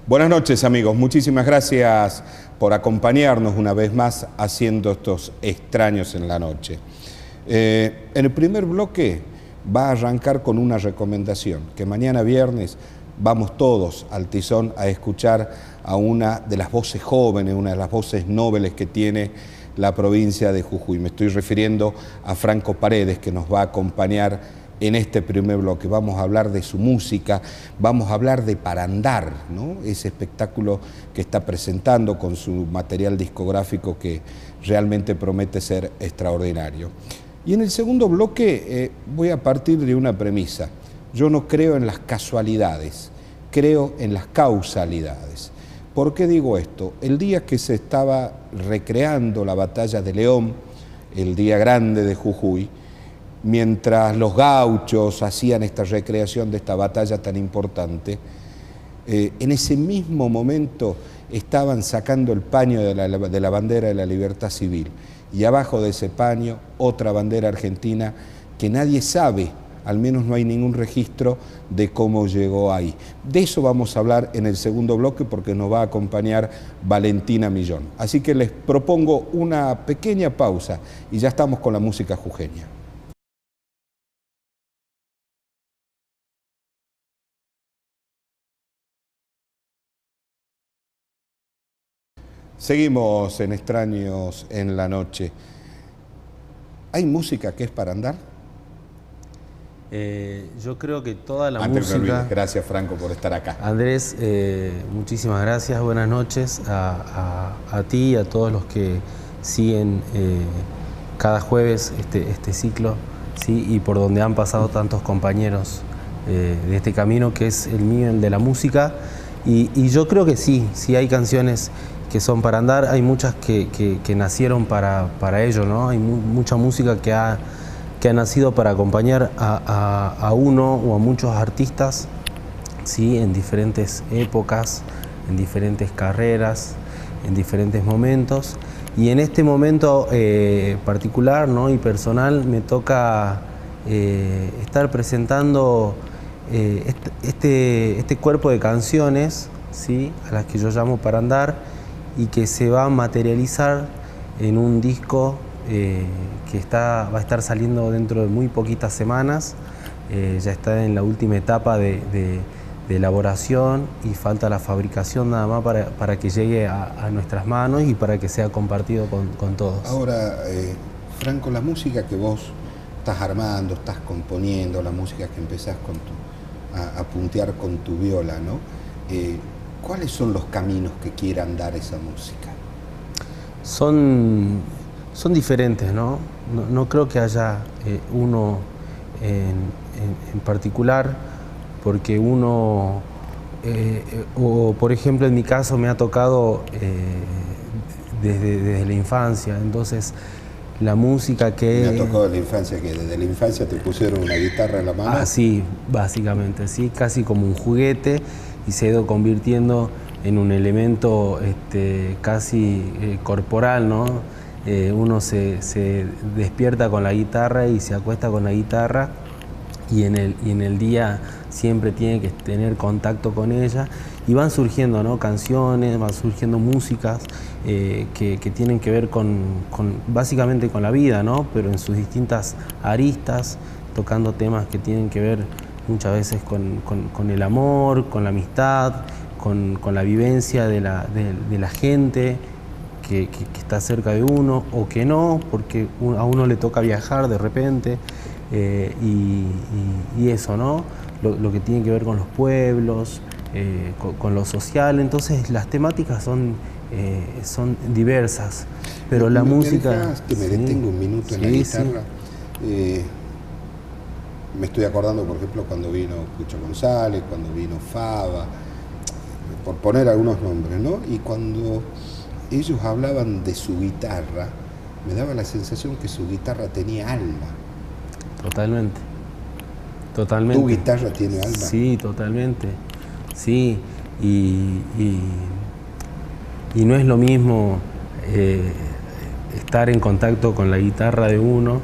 Buenas noches, amigos. Muchísimas gracias por acompañarnos una vez más haciendo estos extraños en la noche. En el primer bloque va a arrancar con una recomendación, que mañana viernes vamos todos al Tizón a escuchar a una de las voces jóvenes, una de las voces nobles que tiene la provincia de Jujuy. Me estoy refiriendo a Franco Paredes, que nos va a acompañar en este primer bloque. Vamos a hablar de su música, vamos a hablar de Parandar, ¿no? Ese espectáculo que está presentando con su material discográfico que realmente promete ser extraordinario. Y en el segundo bloque voy a partir de una premisa. Yo no creo en las casualidades, creo en las causalidades. ¿Por qué digo esto? El día que se estaba recreando la batalla de León, el día grande de Jujuy, mientras los gauchos hacían esta recreación de esta batalla tan importante, en ese mismo momento estaban sacando el paño de la bandera de la libertad civil, y abajo de ese paño otra bandera argentina que nadie sabe, al menos no hay ningún registro de cómo llegó ahí. De eso vamos a hablar en el segundo bloque porque nos va a acompañar Valentina Millón. Así que les propongo una pequeña pausa y ya estamos con la música jujeña. Seguimos en Extraños en la Noche. ¿Hay música que es para andar? Yo creo que toda la Antes música... Gracias, Franco, por estar acá. Andrés, muchísimas gracias, buenas noches a ti y a todos los que siguen cada jueves este ciclo, ¿sí? Y por donde han pasado tantos compañeros de este camino que es el mío, el de la música. Y yo creo que sí hay canciones que son para andar, hay muchas que nacieron para ello, ¿no? Hay mucha música que ha nacido para acompañar a uno o a muchos artistas, ¿sí? En diferentes épocas, en diferentes carreras, en diferentes momentos. Y en este momento particular, ¿no? Y personal me toca estar presentando este cuerpo de canciones, ¿sí? A las que yo llamo para andar, y que se va a materializar en un disco que va a estar saliendo dentro de muy poquitas semanas. Ya está en la última etapa de elaboración y falta la fabricación nada más para que llegue a nuestras manos y para que sea compartido con todos. Ahora, Franco, la música que vos estás armando, estás componiendo, la música que empezás a puntear con tu viola, ¿no? ¿Cuáles son los caminos que quiera andar esa música? Son diferentes, ¿no? No creo que haya uno en particular, porque uno, o por ejemplo en mi caso me ha tocado desde la infancia, entonces la música que... Me ha tocado de la infancia, que desde la infancia te pusieron una guitarra en la mano. Ah, sí, básicamente, sí, casi como un juguete, y se ha ido convirtiendo en un elemento casi corporal, ¿no? Uno se despierta con la guitarra y se acuesta con la guitarra, y en el día siempre tiene que tener contacto con ella, y van surgiendo, ¿no? Canciones, van surgiendo músicas que tienen que ver básicamente con la vida, ¿no? Pero en sus distintas aristas, tocando temas que tienen que ver muchas veces con el amor, con la amistad, con la vivencia de la gente que está cerca de uno, o que no, porque a uno le toca viajar de repente, y eso, ¿no? Lo que tiene que ver con los pueblos, con lo social. Entonces las temáticas son diversas, pero la música... Que me detengo un minuto en la guitarra. Sí. Me estoy acordando, por ejemplo, cuando vino Cucho González, cuando vino Fava, por poner algunos nombres, ¿no? Y cuando ellos hablaban de su guitarra, me daba la sensación que su guitarra tenía alma. Totalmente. Totalmente. ¿Tu guitarra tiene alma? Sí, totalmente. Sí, y no es lo mismo estar en contacto con la guitarra de uno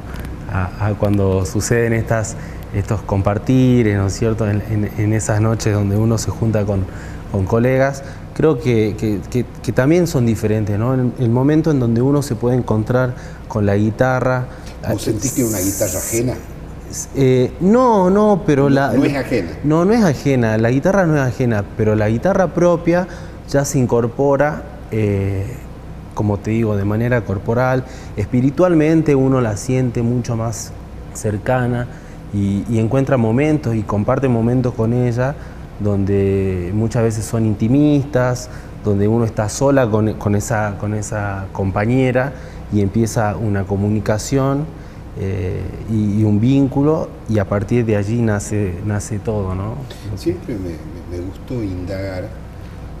a cuando suceden estos compartires, ¿no es cierto? En esas noches donde uno se junta colegas, creo que también son diferentes, ¿no? El momento en donde uno se puede encontrar con la guitarra. ¿Vos sentís que es una guitarra ajena? No, pero no es ajena. No es ajena, la guitarra no es ajena, pero la guitarra propia ya se incorpora, como te digo, de manera corporal, espiritualmente uno la siente mucho más cercana y encuentra momentos y comparte momentos con ella donde muchas veces son intimistas, donde uno está sola con esa compañera y empieza una comunicación y un vínculo, y a partir de allí nace todo, ¿no? Siempre me gustó indagar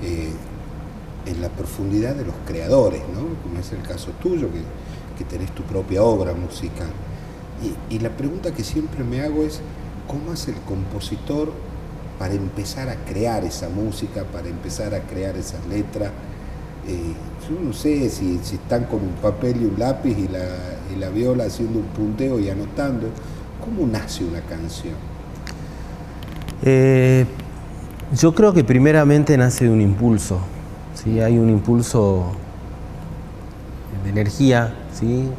en la profundidad de los creadores, ¿no? Como es el caso tuyo, que tenés tu propia obra musical. Y la pregunta que siempre me hago es, ¿cómo hace el compositor para empezar a crear esa música, para empezar a crear esas letras? Yo no sé si están con un papel y un lápiz y la viola haciendo un punteo y anotando. ¿Cómo nace una canción? Yo creo que primeramente nace de un impulso, ¿sí? Hay un impulso de energía, ¿sí?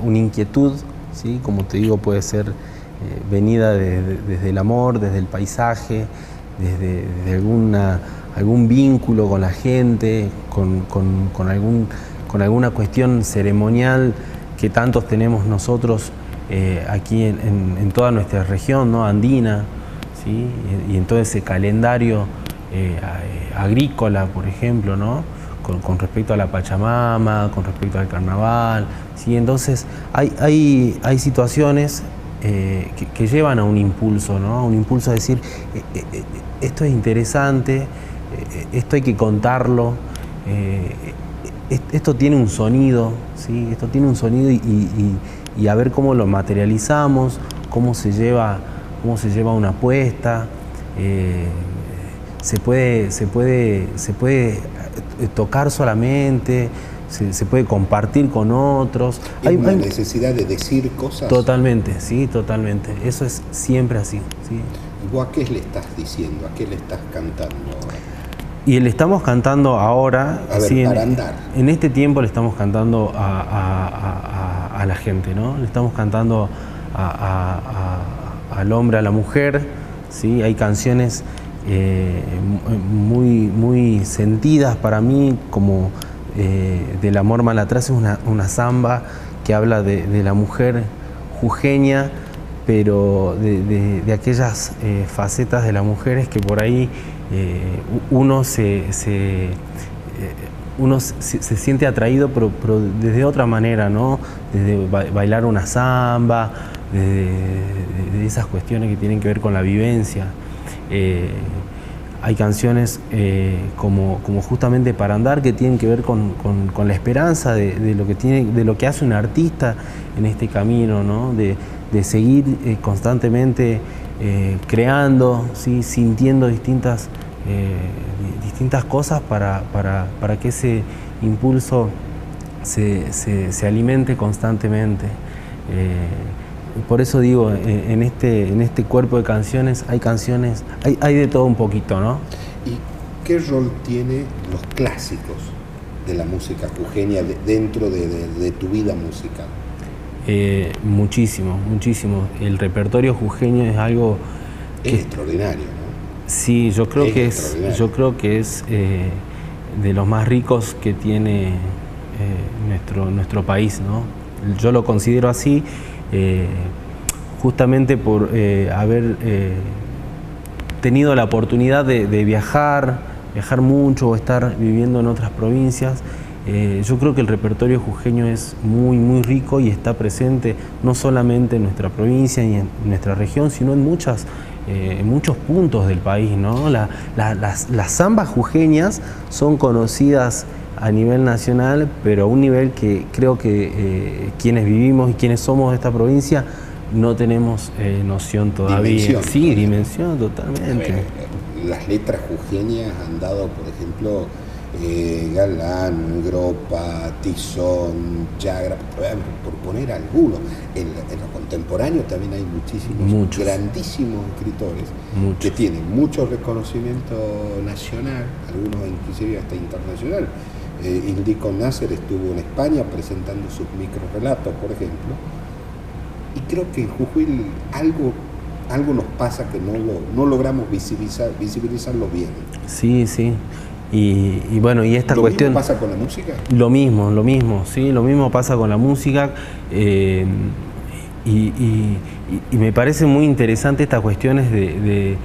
Una inquietud, ¿sí? Como te digo, puede ser venida desde el amor, desde el paisaje, desde algún vínculo con la gente, con alguna cuestión ceremonial que tantos tenemos nosotros aquí en toda nuestra región, ¿no? Andina, ¿sí? Y en todo ese calendario agrícola, por ejemplo, ¿no? Con respecto a la Pachamama, con respecto al carnaval, ¿sí? Entonces hay situaciones que llevan a un impulso, ¿no? A un impulso a decir, esto es interesante, esto hay que contarlo, esto tiene un sonido, ¿sí? Esto tiene un sonido y a ver cómo lo materializamos, cómo se lleva una apuesta. Se puede tocar solamente, se puede compartir con otros. Hay una necesidad de decir cosas. Totalmente, sí, totalmente. Eso es siempre así, ¿sí? ¿Vos a qué le estás diciendo? ¿A qué le estás cantando ahora? Y le estamos cantando ahora, a ver, sí, para andar. En este tiempo le estamos cantando a la gente, ¿no? Le estamos cantando al hombre, a la mujer, ¿sí? Hay canciones muy sentidas para mí, como Del amor mal atrás, es una samba que habla de la mujer jujeña, pero de aquellas facetas de las mujeres que por ahí uno se siente atraído, pero desde otra manera, ¿no? Desde bailar una samba, de esas cuestiones que tienen que ver con la vivencia. Hay canciones como justamente Para andar, que tienen que ver con la esperanza de lo que hace un artista en este camino, ¿no? De seguir constantemente creando, ¿sí? Sintiendo distintas cosas para que ese impulso se alimente constantemente. Por eso digo, en este cuerpo de canciones hay de todo un poquito, ¿no? ¿Y qué rol tienen los clásicos de la música jujeña dentro de tu vida musical? Muchísimo. El repertorio jujeño es algo que es extraordinario, ¿no? Sí, yo creo que es de los más ricos que tiene nuestro país, ¿no? Yo lo considero así. Justamente por haber tenido la oportunidad de viajar mucho o estar viviendo en otras provincias. Yo creo que el repertorio jujeño es muy rico y está presente no solamente en nuestra provincia y en nuestra región, sino en muchos puntos del país, ¿no? Las zambas jujeñas son conocidas a nivel nacional, pero a un nivel que creo que quienes vivimos y quienes somos de esta provincia no tenemos noción todavía. Dimensión totalmente. Las letras jujeñas han dado, por ejemplo, Galán, Gropa, Tizón, Chagra, por poner algunos. En lo contemporáneo también hay muchísimos, grandísimos escritores que tienen mucho reconocimiento nacional, algunos inclusive hasta internacional. Ildico Nasser estuvo en España presentando sus microrelatos, por ejemplo, y creo que en Jujuy algo nos pasa que no logramos visibilizarlo bien. Sí, sí. Y bueno, y esta cuestión... ¿Lo mismo pasa con la música? Lo mismo, sí, lo mismo pasa con la música. Y me parece muy interesante estas cuestiones de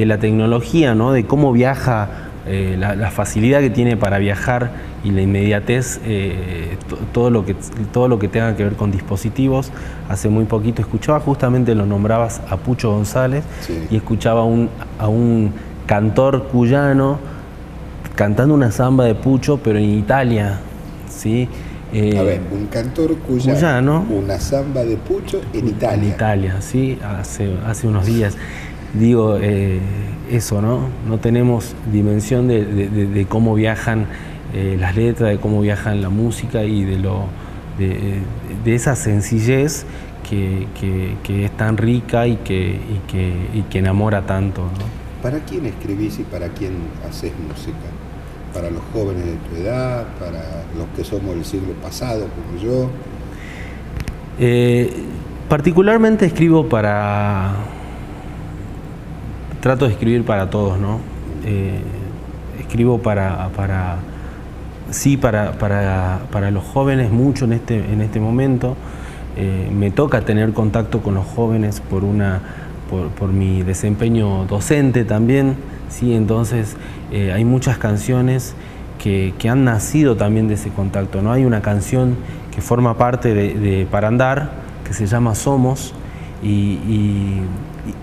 la tecnología, ¿no? De cómo viaja, la facilidad que tiene para viajar y la inmediatez, todo lo que tenga que ver con dispositivos. Hace muy poquito escuchaba, justamente lo nombrabas a Pucho González, sí, y escuchaba a un cantor cuyano cantando una samba de Pucho, pero en Italia, ¿sí? A ver, un cantor cuyano, una samba de Pucho en Italia. En Italia, sí, hace unos días. Digo, eso, ¿no? No tenemos dimensión de cómo viajan las letras, de cómo viajan la música y de esa sencillez que es tan rica y que enamora tanto, ¿no? ¿Para quién escribís y para quién haces música? ¿Para los jóvenes de tu edad? ¿Para los que somos del siglo pasado, como yo? Particularmente escribo trato de escribir para todos, ¿no? Escribo para los jóvenes mucho en este momento. Me toca tener contacto con los jóvenes por mi desempeño docente también, ¿sí? Entonces hay muchas canciones que han nacido también de ese contacto, ¿no? Hay una canción que forma parte de Para Andar, que se llama Somos, y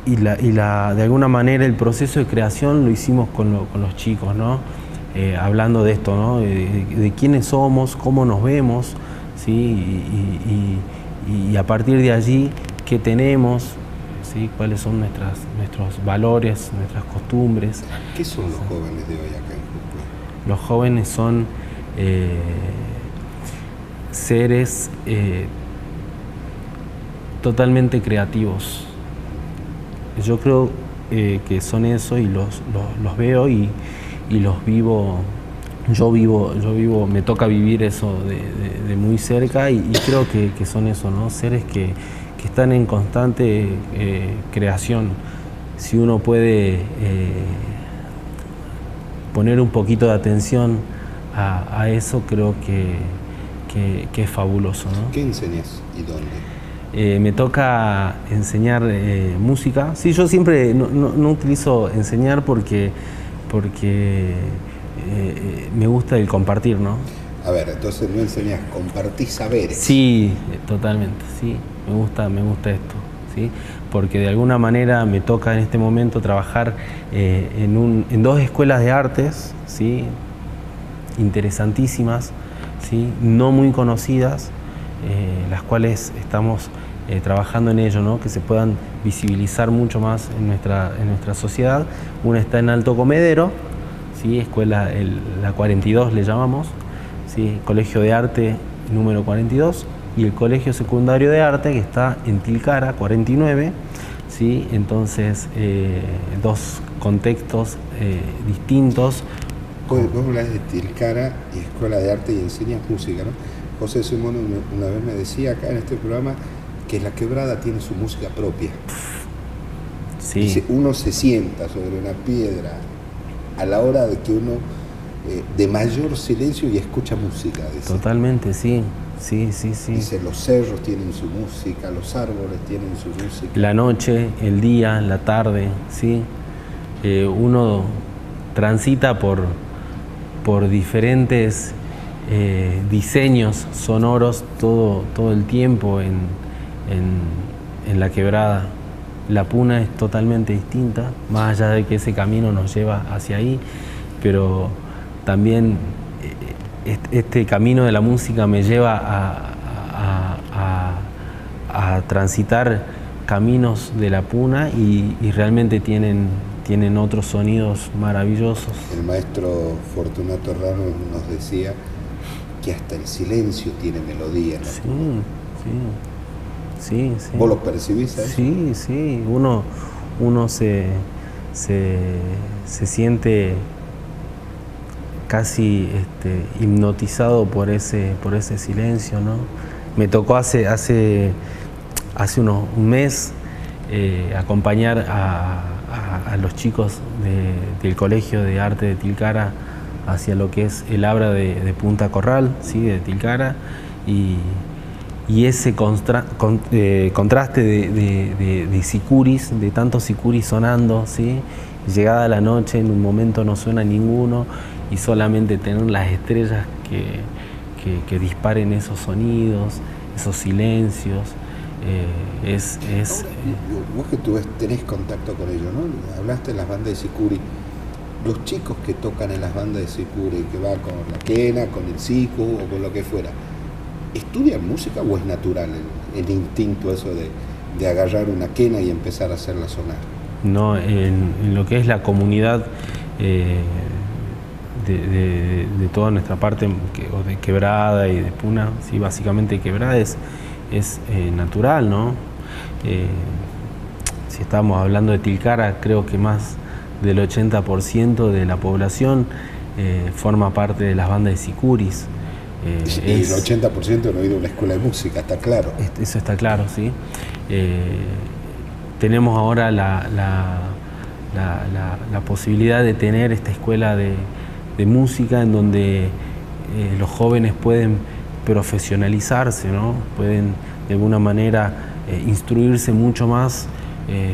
de alguna manera el proceso de creación lo hicimos con los chicos, ¿no? Hablando de esto, ¿no? De quiénes somos, cómo nos vemos, ¿sí? Y a partir de allí, qué tenemos, ¿sí? Cuáles son nuestros valores, nuestras costumbres. ¿Qué son los jóvenes de hoy acá en Jujuy? Los jóvenes son seres totalmente creativos. Yo creo que son eso, y los veo y los vivo. Yo vivo, me toca vivir eso de muy cerca, y creo que son eso, ¿no? Seres que están en constante creación. Si uno puede poner un poquito de atención a eso, creo que es fabuloso, ¿no? ¿Qué enseñas y dónde? Me toca enseñar música. Sí, yo siempre no utilizo enseñar porque me gusta el compartir, ¿no? A ver, entonces no enseñas, compartís saberes. Sí, totalmente, sí. Me gusta esto, ¿sí? Porque de alguna manera me toca en este momento trabajar en dos escuelas de artes, ¿sí? Interesantísimas, ¿sí? No muy conocidas, las cuales estamos trabajando en ello, ¿no? Que se puedan visibilizar mucho más en nuestra sociedad. Una está en Alto Comedero, ¿sí? Escuela, la 42 le llamamos, ¿sí? Colegio de Arte número 42, y el Colegio Secundario de Arte, que está en Tilcara 49, ¿sí? Entonces, dos contextos distintos. Vos hablas de Tilcara y Escuela de Arte y enseñas música, ¿no? José Simón una vez me decía acá en este programa que la Quebrada tiene su música propia. Sí. Dice, uno se sienta sobre una piedra a la hora de que uno de mayor silencio y escucha música. Dice. Totalmente, sí. Sí. Dice, los cerros tienen su música, los árboles tienen su música. La noche, el día, la tarde, sí. Uno transita por diferentes diseños sonoros todo el tiempo en la Quebrada. La Puna es totalmente distinta, más allá de que ese camino nos lleva hacia ahí, pero también este camino de la música me lleva a transitar caminos de la Puna y realmente tienen tienen otros sonidos maravillosos. El maestro Fortunato Ramos nos decía que hasta el silencio tiene melodía, ¿no? Sí. ¿Vos lo percibís a eso? Sí. Uno se siente casi hipnotizado por ese silencio, ¿no? Me tocó hace un mes acompañar a los chicos del Colegio de Arte de Tilcara hacia lo que es el Abra de Punta Corral, ¿sí? De Tilcara, y ese contraste de sicuris, de tantos sicuris sonando, ¿sí? Llegada la noche, en un momento no suena ninguno, y solamente tener las estrellas que disparen esos sonidos, esos silencios. Vos que tenés contacto con ellos, ¿no? Hablaste de las bandas de sicuri. Los chicos que tocan en las bandas de sicuri, que va con la quena, con el sicu o con lo que fuera, ¿estudian música o es natural el instinto eso de agarrar una quena y empezar a hacerla sonar? No, en lo que es la comunidad de toda nuestra parte de Quebrada y de Puna, sí, básicamente Quebrada es natural, ¿no? Si estamos hablando de Tilcara, creo que más del 80% de la población forma parte de las bandas de sicuris. Y el 80% no ha ido a una escuela de música, está claro. Eso está claro, sí. Tenemos ahora la posibilidad de tener esta escuela de música en donde los jóvenes pueden profesionalizarse, ¿no? Pueden de alguna manera instruirse mucho más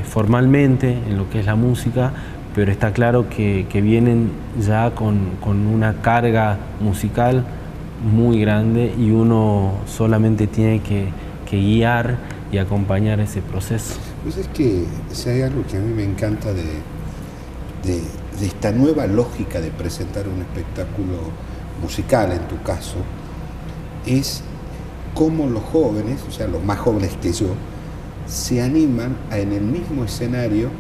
formalmente en lo que es la música, pero está claro que vienen ya con una carga musical muy grande y uno solamente tiene que guiar y acompañar ese proceso. Pues es que si hay algo que a mí me encanta de esta nueva lógica de presentar un espectáculo musical, en tu caso, es cómo los jóvenes, o sea, los más jóvenes que yo, se animan a en el mismo escenario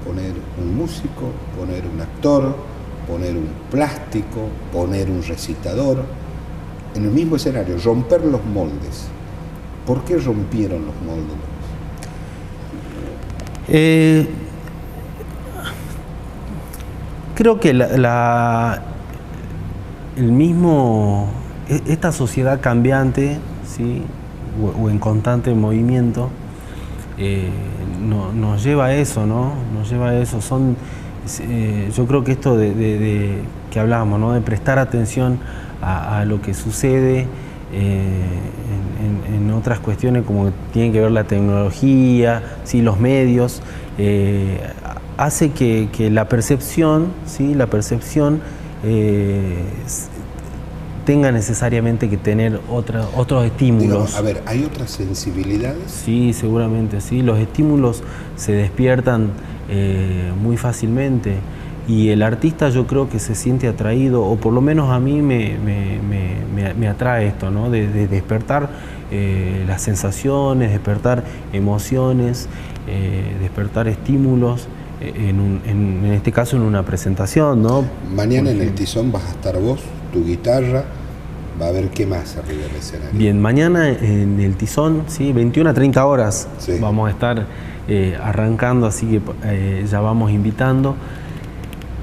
poner un músico, poner un actor, poner un plástico, poner un recitador, en el mismo escenario, romper los moldes. ¿Por qué rompieron los moldes? Creo que esta sociedad cambiante, ¿sí? o en constante movimiento, nos lleva a eso, ¿no? Nos lleva a eso. Yo creo que esto de que hablábamos, ¿no? De prestar atención a lo que sucede en otras cuestiones como tienen que ver la tecnología, ¿sí? Los medios, hace que la percepción, ¿sí? Tenga necesariamente que tener otros estímulos. Digamos, a ver, ¿hay otras sensibilidades? Sí, seguramente, sí. Los estímulos se despiertan muy fácilmente y el artista yo creo que se siente atraído, o por lo menos a mí me atrae esto, ¿no? De despertar las sensaciones, despertar emociones, despertar estímulos, en este caso en una presentación, ¿no? Mañana en el Tizón vas a estar vos, tu guitarra, va a haber qué más arriba del escenario. Bien, mañana en el Tizón, ¿sí? 21 a 30 horas, sí. Vamos a estar arrancando, así que ya vamos invitando.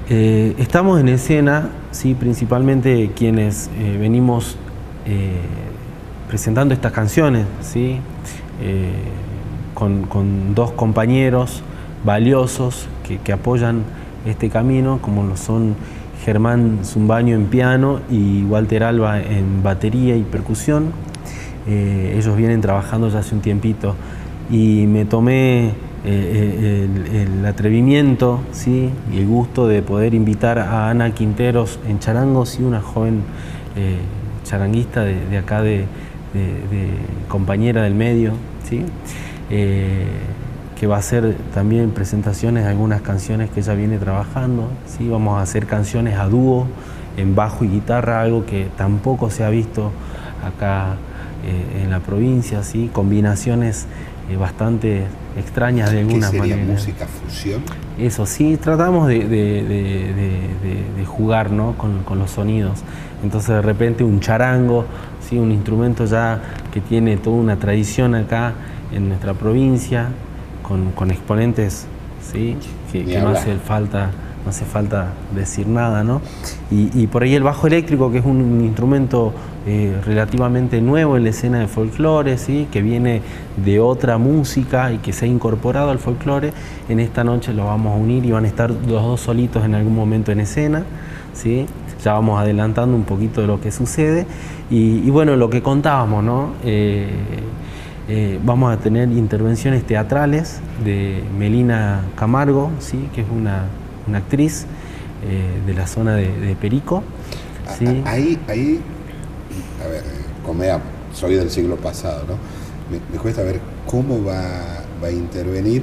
Estamos en escena, ¿sí? Principalmente quienes venimos presentando estas canciones, ¿sí? Con dos compañeros valiosos que apoyan este camino, como lo son Germán Zumbaño en piano y Walter Alba en batería y percusión. Ellos vienen trabajando ya hace un tiempito y me tomé el atrevimiento, ¿sí? Y el gusto de poder invitar a Ana Quinteros en charango, ¿sí? Una joven charanguista de acá, de compañera del medio, ¿sí? Que va a hacer también presentaciones de algunas canciones que ella viene trabajando, ¿sí? Vamos a hacer canciones a dúo en bajo y guitarra, algo que tampoco se ha visto acá en la provincia, ¿sí? Combinaciones bastante extrañas de alguna manera. ¿Qué sería música fusión? Eso sí, tratamos de jugar, ¿no?, con los sonidos. Entonces de repente un charango, ¿sí?, un instrumento ya que tiene toda una tradición acá en nuestra provincia, con exponentes, ¿sí?, que no hace falta decir nada, ¿no? Y por ahí el bajo eléctrico, que es un instrumento relativamente nuevo en la escena de folclore, ¿sí?, que viene de otra música y que se ha incorporado al folclore. En esta noche lo vamos a unir y van a estar los dos solitos en algún momento en escena, ¿sí? Ya vamos adelantando un poquito de lo que sucede. Y bueno, lo que contábamos, ¿no? Vamos a tener intervenciones teatrales de Melina Camargo, ¿sí?, que es una actriz de la zona de Perico, ¿sí? Ahí, a ver, soy del siglo pasado, ¿no? Me cuesta ver cómo va a intervenir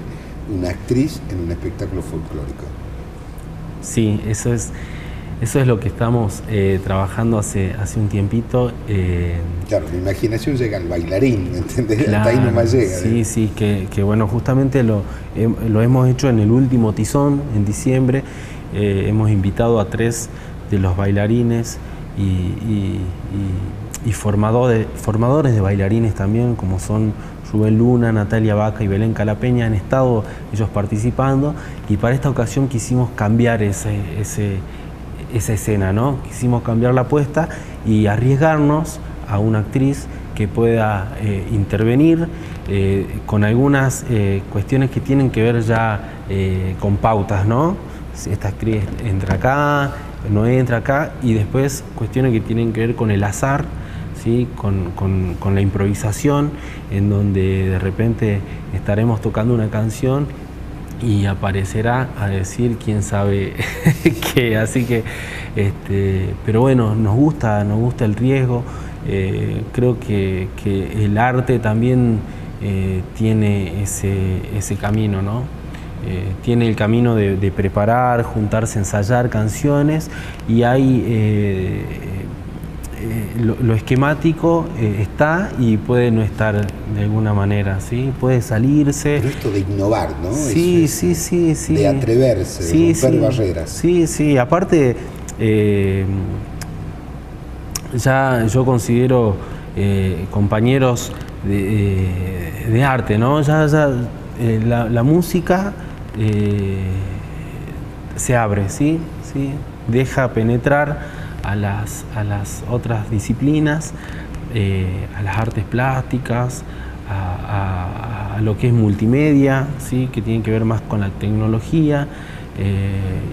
una actriz en un espectáculo folclórico. Sí, eso es lo que estamos trabajando hace un tiempito. Claro, mi imaginación llega al bailarín, ¿entendés? Claro, hasta ahí nomás llega. Sí, que bueno, justamente lo hemos hecho en el último Tizón, en diciembre. Hemos invitado a 3 de los bailarines y formadores de bailarines también, como son Rubén Luna, Natalia Vaca y Belén Calapeña. Han estado ellos participando, y para esta ocasión quisimos cambiar esa escena, ¿no? Quisimos cambiar la apuesta y arriesgarnos a una actriz que pueda intervenir con algunas cuestiones que tienen que ver ya con pautas, ¿no? Si esta actriz entra acá, no entra acá, y después cuestiones que tienen que ver con el azar, ¿sí?, con la improvisación, en donde de repente estaremos tocando una canción y aparecerá a decir quién sabe qué. Así que, pero bueno, nos gusta el riesgo. Creo que el arte también tiene ese camino, ¿no? Tiene el camino de preparar, juntarse, ensayar canciones, y hay lo esquemático está y puede no estar de alguna manera, ¿sí? Puede salirse. Pero esto de innovar, ¿no? Sí. De atreverse, de romper barreras. Sí. Aparte, ya yo considero compañeros de arte, ¿no? La música se abre, ¿sí? Deja penetrar a las otras disciplinas, a las artes plásticas, a lo que es multimedia, ¿sí?, que tiene que ver más con la tecnología,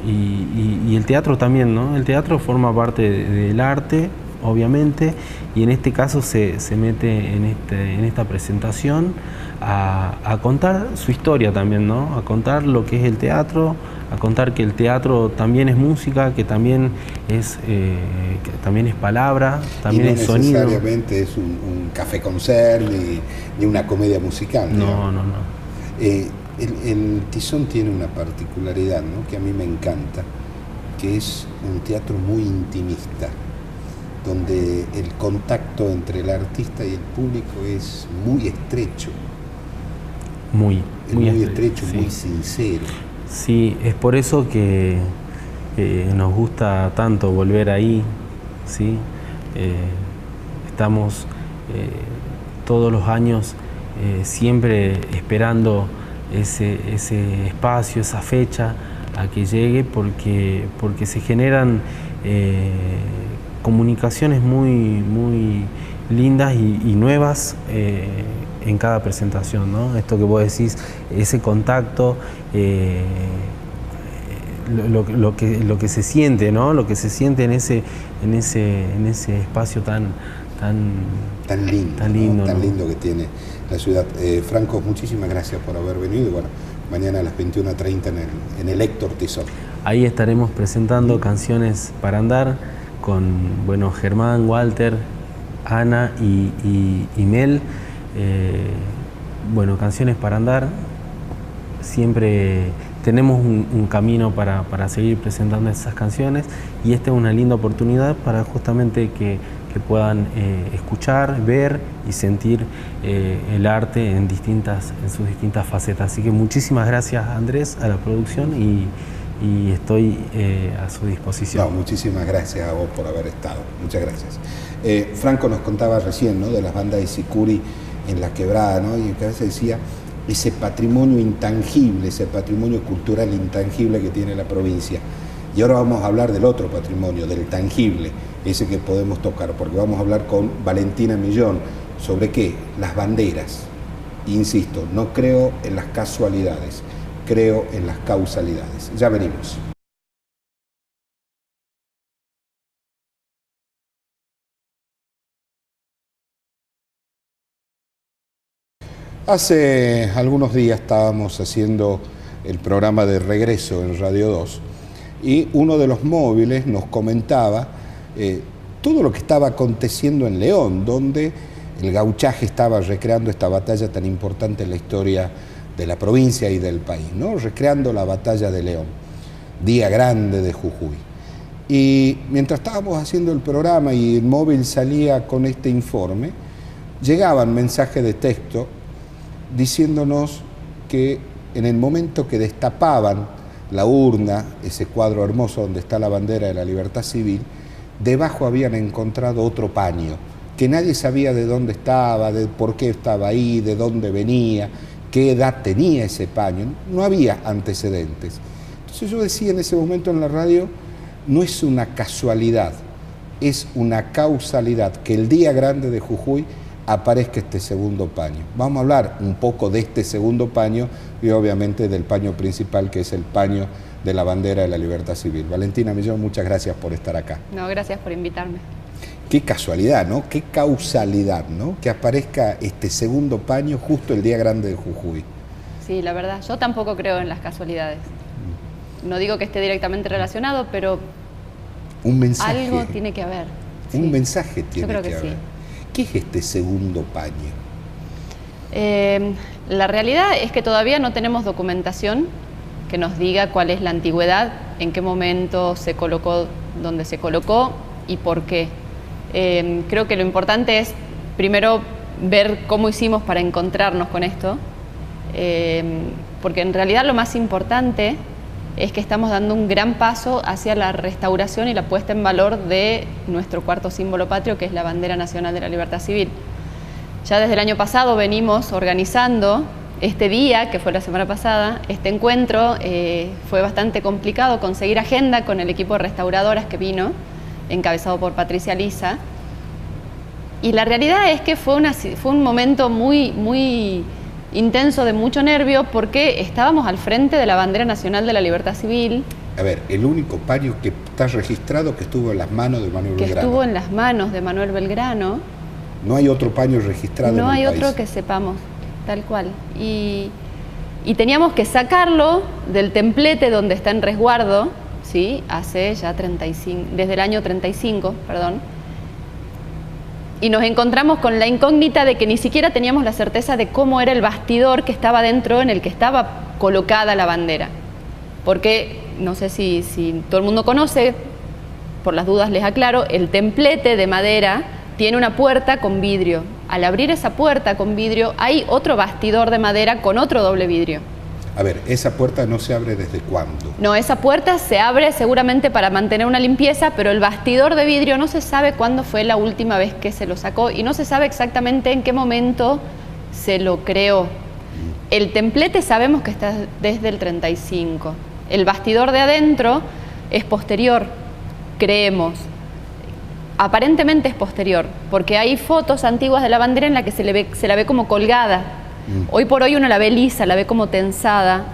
y el teatro también, ¿no? El teatro forma parte del arte, obviamente, y en este caso se mete en esta presentación a contar su historia también, ¿no? A contar lo que es el teatro, a contar que el teatro también es música, que también es palabra, también es sonido. No necesariamente es un café concert ni una comedia musical. No. El Tizón tiene una particularidad, ¿no?, que a mí me encanta, que es un teatro muy intimista, donde el contacto entre el artista y el público es muy estrecho. Muy estrecho, sí. Muy sincero. Sí, es por eso que nos gusta tanto volver ahí, ¿sí? Estamos todos los años siempre esperando ese espacio, esa fecha a que llegue, porque se generan comunicaciones muy lindas y nuevas en cada presentación, ¿no? Esto que vos decís, ese contacto, lo que se siente, ¿no? Lo que se siente en ese espacio tan lindo, ¿no? Tan ¿no? lindo que tiene la ciudad. Franco, muchísimas gracias por haber venido, y bueno, mañana a las 21:30 en el Héctor Tizón. Ahí estaremos presentando canciones para andar con, bueno, Germán, Walter, Ana y Mel. Bueno, canciones para andar, siempre tenemos un camino para seguir presentando esas canciones, y esta es una linda oportunidad para justamente que puedan escuchar, ver y sentir el arte en sus distintas facetas. Así que muchísimas gracias, Andrés, a la producción, y estoy a su disposición. No, muchísimas gracias a vos por haber estado. Muchas gracias. Franco nos contaba recién, ¿no?, de las bandas de Sicuri en la Quebrada, ¿no?, y que a veces decía ese patrimonio intangible, ese patrimonio cultural intangible que tiene la provincia. Y ahora vamos a hablar del otro patrimonio, del tangible, ese que podemos tocar, porque vamos a hablar con Valentina Millón. ¿Sobre qué? Las banderas. Insisto, no creo en las casualidades, creo en las causalidades. Ya venimos. Hace algunos días estábamos haciendo el programa de Regreso en Radio 2 y uno de los móviles nos comentaba todo lo que estaba aconteciendo en León, donde el gauchaje estaba recreando esta batalla tan importante en la historia de la provincia y del país, ¿no?, recreando la batalla de León, día grande de Jujuy. Y mientras estábamos haciendo el programa y el móvil salía con este informe, llegaban mensajes de texto diciéndonos que en el momento que destapaban la urna, ese cuadro hermoso donde está la bandera de la libertad civil, debajo habían encontrado otro paño, que nadie sabía de dónde estaba, de por qué estaba ahí, de dónde venía, qué edad tenía ese paño. No había antecedentes. Entonces yo decía en ese momento en la radio, no es una casualidad, es una causalidad que el día grande de Jujuy aparezca este segundo paño. Vamos a hablar un poco de este segundo paño y obviamente del paño principal, que es el paño de la bandera de la libertad civil. Valentina Millón, muchas gracias por estar acá. No, gracias por invitarme. Qué casualidad, ¿no? Qué causalidad, ¿no?, que aparezca este segundo paño justo el día grande de Jujuy. Sí, la verdad, yo tampoco creo en las casualidades. No digo que esté directamente relacionado, pero un mensaje, algo tiene que haber. Un sí. mensaje tiene yo creo que haber. Sí. ¿Qué es este segundo paño? La realidad es que todavía no tenemos documentación que nos diga cuál es la antigüedad, en qué momento se colocó, dónde se colocó y por qué. Creo que lo importante es primero ver cómo hicimos para encontrarnos con esto, porque en realidad lo más importante es que estamos dando un gran paso hacia la restauración y la puesta en valor de nuestro cuarto símbolo patrio, que es la bandera nacional de la libertad civil. Ya desde el año pasado venimos organizando este día, que fue la semana pasada, este encuentro. Fue bastante complicado conseguir agenda con el equipo de restauradoras que vino, encabezado por Patricia Lisa. Y la realidad es que fue un momento muy intenso, de mucho nervio, porque estábamos al frente de la bandera nacional de la libertad civil. A ver, el único paño que está registrado que estuvo en las manos de Manuel Belgrano. Que estuvo en las manos de Manuel Belgrano. No hay otro paño registrado en el país. No hay otro que sepamos, tal cual. Y teníamos que sacarlo del templete donde está en resguardo, ¿sí?, hace ya desde el año 35, perdón. Y nos encontramos con la incógnita de que ni siquiera teníamos la certeza de cómo era el bastidor que estaba dentro, en el que estaba colocada la bandera. Porque, no sé si todo el mundo conoce, por las dudas les aclaro, el templete de madera tiene una puerta con vidrio. Al abrir esa puerta con vidrio hay otro bastidor de madera con otro doble vidrio. A ver, ¿esa puerta no se abre desde cuándo? No, esa puerta se abre seguramente para mantener una limpieza, pero el bastidor de vidrio no se sabe cuándo fue la última vez que se lo sacó y no se sabe exactamente en qué momento se lo creó. El templete sabemos que está desde el 35. El bastidor de adentro es posterior, creemos. Aparentemente es posterior, porque hay fotos antiguas de la bandera en la que se la ve como colgada. Hoy por hoy uno la ve lisa, la ve como tensada.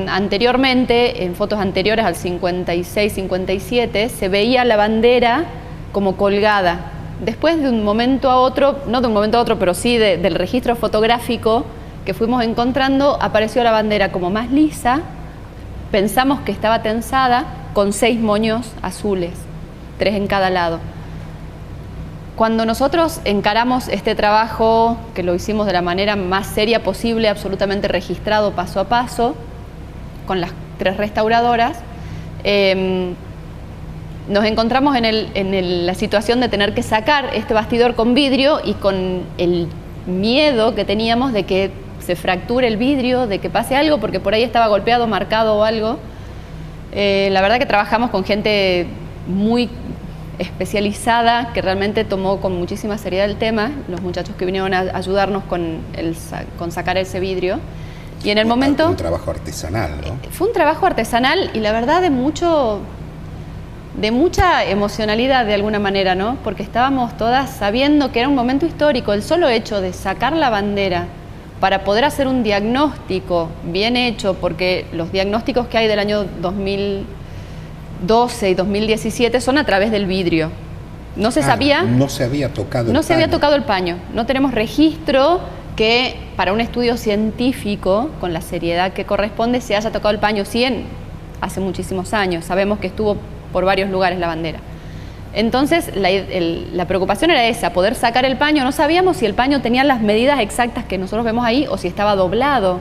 Anteriormente, en fotos anteriores al 56, 57, se veía la bandera como colgada. Después de un momento a otro, no de un momento a otro, pero sí del registro fotográfico que fuimos encontrando, apareció la bandera como más lisa. Pensamos que estaba tensada, con 6 moños azules, 3 en cada lado. Cuando nosotros encaramos este trabajo, que lo hicimos de la manera más seria posible, absolutamente registrado paso a paso, con las 3 restauradoras, nos encontramos en la situación de tener que sacar este bastidor con vidrio y con el miedo que teníamos de que se fracture el vidrio, de que pase algo, porque por ahí estaba golpeado, marcado o algo. La verdad que trabajamos con gente muy especializada que realmente tomó con muchísima seriedad el tema, los muchachos que vinieron a ayudarnos con sacar ese vidrio. Y en el momento... Un trabajo artesanal, ¿no? Fue un trabajo artesanal y la verdad de mucha emocionalidad de alguna manera, ¿no? Porque estábamos todas sabiendo que era un momento histórico. El solo hecho de sacar la bandera para poder hacer un diagnóstico bien hecho, porque los diagnósticos que hay del año 2012 y 2017 son a través del vidrio. No se sabía... No se había tocado el paño. No se había tocado el paño. No tenemos registro que para un estudio científico, con la seriedad que corresponde, se haya tocado el paño. Sí, hace muchísimos años. Sabemos que estuvo por varios lugares la bandera. Entonces la preocupación era esa, poder sacar el paño. No sabíamos si el paño tenía las medidas exactas que nosotros vemos ahí o si estaba doblado.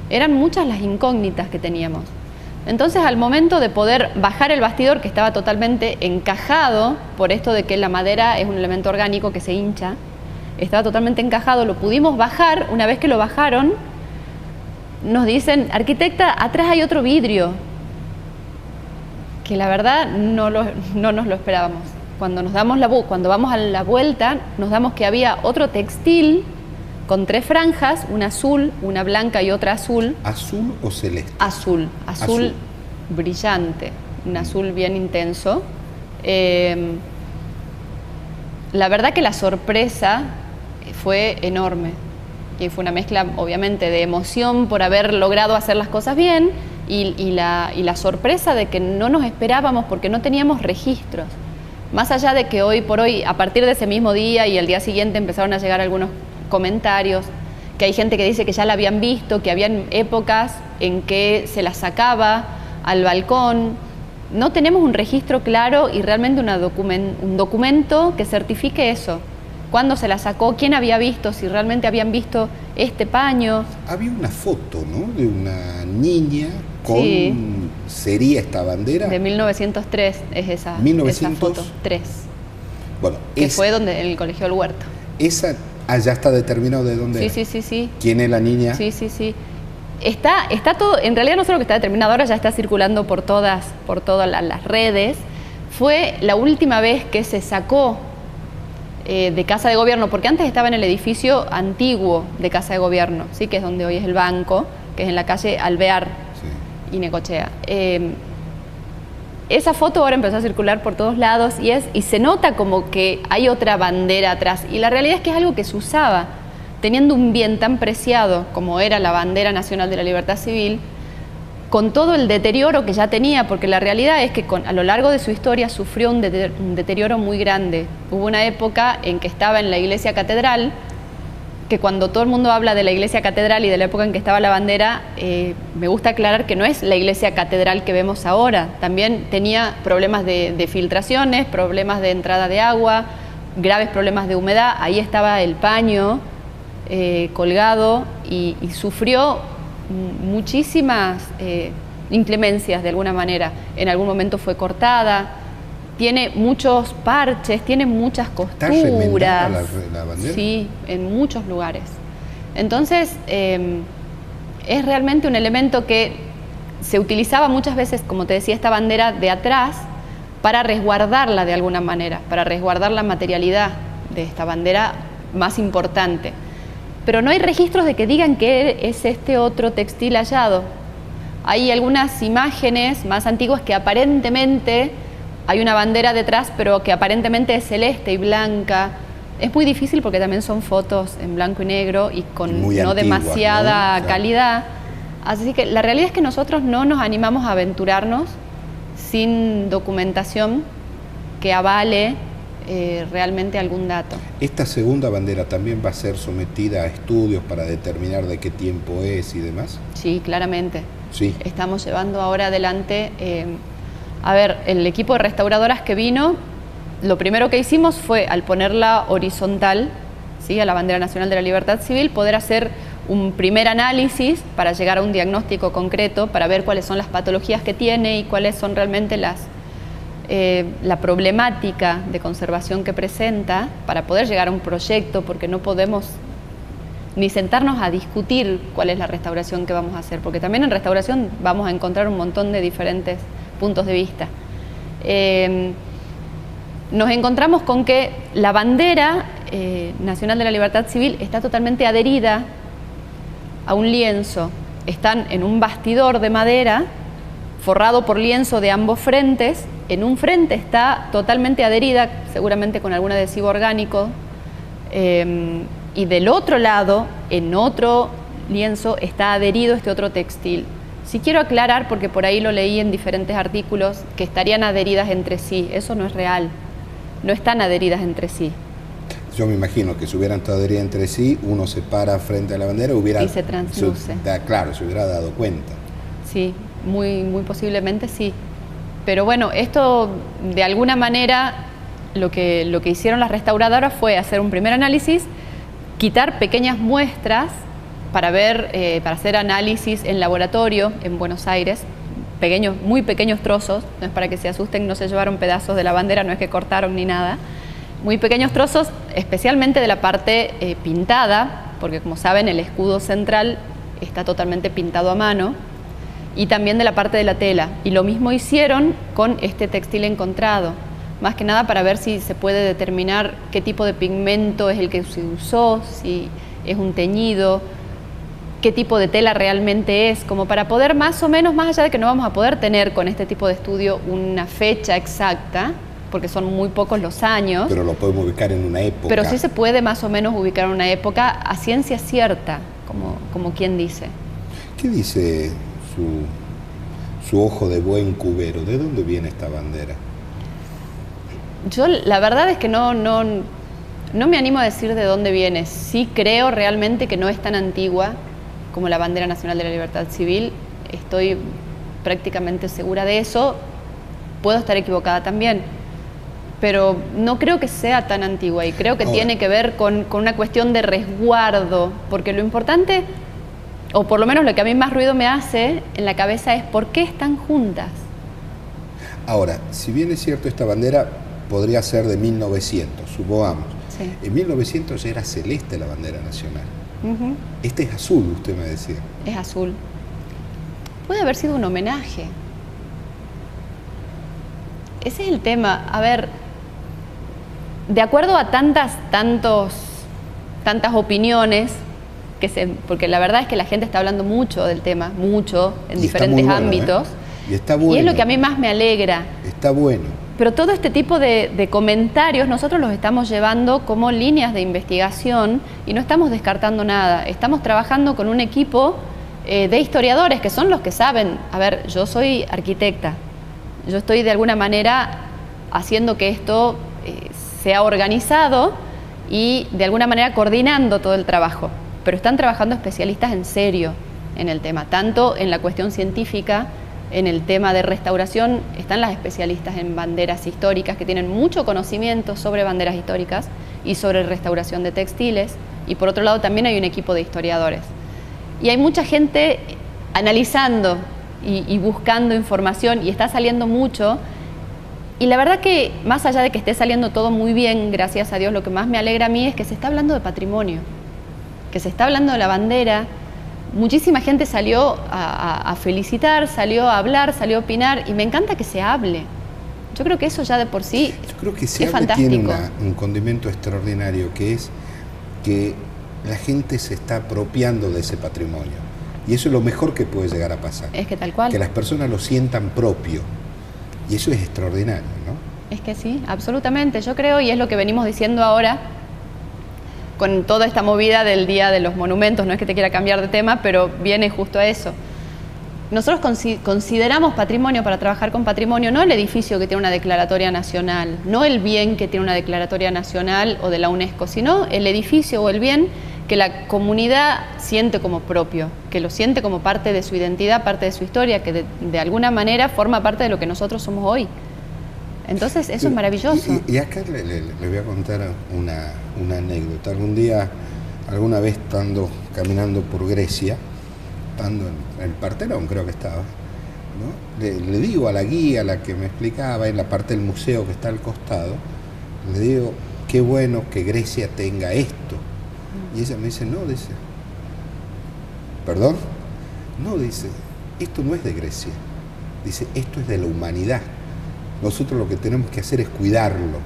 Eran muchas las incógnitas que teníamos. Entonces al momento de poder bajar el bastidor, que estaba totalmente encajado, por esto de que la madera es un elemento orgánico que se hincha, estaba totalmente encajado, lo pudimos bajar. Una vez que lo bajaron, nos dicen: arquitecta, atrás hay otro vidrio. Que la verdad no nos lo esperábamos. Cuando vamos a la vuelta, nos damos que había otro textil con 3 franjas, una azul, una blanca y otra azul. ¿Azul o celeste? Azul brillante, un azul bien intenso. La verdad que la sorpresa fue enorme y fue una mezcla obviamente de emoción por haber logrado hacer las cosas bien y la sorpresa de que no nos esperábamos porque no teníamos registros. Más allá de que hoy por hoy, a partir de ese mismo día y el día siguiente empezaron a llegar algunos comentarios, que hay gente que dice que ya la habían visto, que habían épocas en que se la sacaba al balcón. No tenemos un registro claro y realmente un documento que certifique eso. ¿Cuándo se la sacó? ¿Quién había visto? Si realmente habían visto este paño. Había una foto, ¿no?, de una niña con... Sí. ¿Sería esta bandera? De 1903 es esa foto. 3. Bueno, que fue donde en el Colegio del Huerto. Esa... ya está determinado de dónde era. Sí. ¿Quién es la niña? Sí. Está todo, en realidad no solo que está determinado, ahora ya está circulando por todas las redes. Fue la última vez que se sacó de Casa de Gobierno, porque antes estaba en el edificio antiguo de Casa de Gobierno, ¿sí?, que es donde hoy es el banco, que es en la calle Alvear y Necochea. Esa foto ahora empezó a circular por todos lados y se nota como que hay otra bandera atrás. Y la realidad es que es algo que se usaba, teniendo un bien tan preciado como era la bandera nacional de la libertad civil, con todo el deterioro que ya tenía, porque la realidad es que a lo largo de su historia sufrió un deterioro muy grande. Hubo una época en que estaba en la iglesia catedral, que cuando todo el mundo habla de la iglesia catedral y de la época en que estaba la bandera, me gusta aclarar que no es la iglesia catedral que vemos ahora. También tenía problemas de filtraciones, problemas de entrada de agua, graves problemas de humedad. Ahí estaba el paño colgado y sufrió muchísimas inclemencias de alguna manera. En algún momento fue cortada. Tiene muchos parches, tiene muchas costuras. ¿Está remendada la bandera? Sí, en muchos lugares. Entonces, es realmente un elemento que se utilizaba muchas veces, como te decía, esta bandera de atrás, para resguardarla de alguna manera, para resguardar la materialidad de esta bandera más importante. Pero no hay registros de que digan que es este otro textil hallado. Hay algunas imágenes más antiguas que aparentemente... hay una bandera detrás, pero que aparentemente es celeste y blanca. Es muy difícil porque también son fotos en blanco y negro y con muy no antiguas, demasiada ¿no? calidad. Así que la realidad es que nosotros no nos animamos a aventurarnos sin documentación que avale realmente algún dato. ¿Esta segunda bandera también va a ser sometida a estudios para determinar de qué tiempo es y demás? Sí, claramente. Sí. Estamos llevando ahora adelante... a ver, el equipo de restauradoras que vino lo primero que hicimos fue, al ponerla horizontal, ¿sí?, a la bandera nacional de la libertad civil, poder hacer un primer análisis para llegar a un diagnóstico concreto, para ver cuáles son las patologías que tiene y cuáles son realmente la problemática de conservación que presenta, para poder llegar a un proyecto, porque no podemos ni sentarnos a discutir cuál es la restauración que vamos a hacer, porque también en restauración vamos a encontrar un montón de diferentes puntos de vista. Nos encontramos con que la bandera nacional de la libertad civil está totalmente adherida a un lienzo. Están en un bastidor de madera forrado por lienzo de ambos frentes. En un frente está totalmente adherida, seguramente con algún adhesivo orgánico, y del otro lado, en otro lienzo, está adherido este otro textil. Sí quiero aclarar, porque por ahí lo leí en diferentes artículos, que estarían adheridas entre sí. Eso no es real. No están adheridas entre sí. Yo me imagino que si hubieran estado adheridas entre sí, uno se para frente a la bandera y se transluce. Claro, se hubiera dado cuenta. Sí, muy posiblemente sí. Pero bueno, esto de alguna manera lo que hicieron las restauradoras fue hacer un primer análisis, quitar pequeñas muestras para hacer análisis en laboratorio en Buenos Aires, muy pequeños trozos, no es para que se asusten, no se llevaron pedazos de la bandera, no es que cortaron ni nada, muy pequeños trozos, especialmente de la parte pintada, porque como saben el escudo central está totalmente pintado a mano, y también de la parte de la tela. Y lo mismo hicieron con este textil encontrado, más que nada para ver si se puede determinar qué tipo de pigmento es el que se usó, si es un teñido, qué tipo de tela realmente es, como para poder más o menos, más allá de que no vamos a poder tener con este tipo de estudio una fecha exacta, porque son muy pocos los años. Pero lo podemos ubicar en una época. Pero sí se puede más o menos ubicar en una época a ciencia cierta, como quien dice. ¿Qué dice su ojo de buen cubero? ¿De dónde viene esta bandera? Yo la verdad es que no me animo a decir de dónde viene. Sí creo realmente que no es tan antigua como la bandera nacional de la libertad civil. Estoy prácticamente segura de eso. Puedo estar equivocada también, pero no creo que sea tan antigua, y creo que tiene que ver con una cuestión de resguardo, porque lo importante, o por lo menos lo que a mí más ruido me hace en la cabeza, es por qué están juntas. Ahora, si bien es cierto, esta bandera podría ser de 1900, supongamos. Sí. En 1900 era celeste la bandera nacional. Este es azul, usted me decía. Es azul. Puede haber sido un homenaje. Ese es el tema. A ver, de acuerdo a tantas opiniones, porque la verdad es que la gente está hablando mucho del tema, mucho, en diferentes ámbitos. Y está bueno. Y es lo que a mí más me alegra. Está bueno. Pero todo este tipo de comentarios nosotros los estamos llevando como líneas de investigación y no estamos descartando nada. Estamos trabajando con un equipo de historiadores que son los que saben. A ver, yo soy arquitecta. Yo estoy de alguna manera haciendo que esto sea organizado y de alguna manera coordinando todo el trabajo. Pero están trabajando especialistas en serio en el tema, tanto en la cuestión científica. En el tema de restauración están las especialistas en banderas históricas que tienen mucho conocimiento sobre banderas históricas y sobre restauración de textiles, y por otro lado también hay un equipo de historiadores. Y hay mucha gente analizando y buscando información, y está saliendo mucho, y la verdad que más allá de que esté saliendo todo muy bien, gracias a Dios, lo que más me alegra a mí es que se está hablando de patrimonio, que se está hablando de la bandera. Muchísima gente salió a felicitar, salió a hablar, salió a opinar, y me encanta que se hable. Yo creo que eso ya de por sí Yo creo que se es hable fantástico. Tiene un condimento extraordinario, que es que la gente se está apropiando de ese patrimonio. Y eso es lo mejor que puede llegar a pasar. Es que tal cual. Que las personas lo sientan propio. Y eso es extraordinario, ¿no? Es que sí, absolutamente. Yo creo, y es lo que venimos diciendo ahora, con toda esta movida del Día de los Monumentos, no es que te quiera cambiar de tema, pero viene justo a eso. Nosotros consideramos patrimonio, para trabajar con patrimonio, no el edificio que tiene una declaratoria nacional, no el bien que tiene una declaratoria nacional o de la UNESCO, sino el edificio o el bien que la comunidad siente como propio, que lo siente como parte de su identidad, parte de su historia, que de alguna manera forma parte de lo que nosotros somos hoy. Entonces eso es maravilloso. Y acá le voy a contar una anécdota. Alguna vez caminando por Grecia, estando en el Partenón creo que estaba, ¿no? Le digo a la guía, a la que me explicaba, en la parte del museo que está al costado, le digo, qué bueno que Grecia tenga esto. Y ella me dice, no, dice, ¿perdón? No, dice, esto no es de Grecia. Dice, esto es de la humanidad. Nosotros lo que tenemos que hacer es cuidarlo.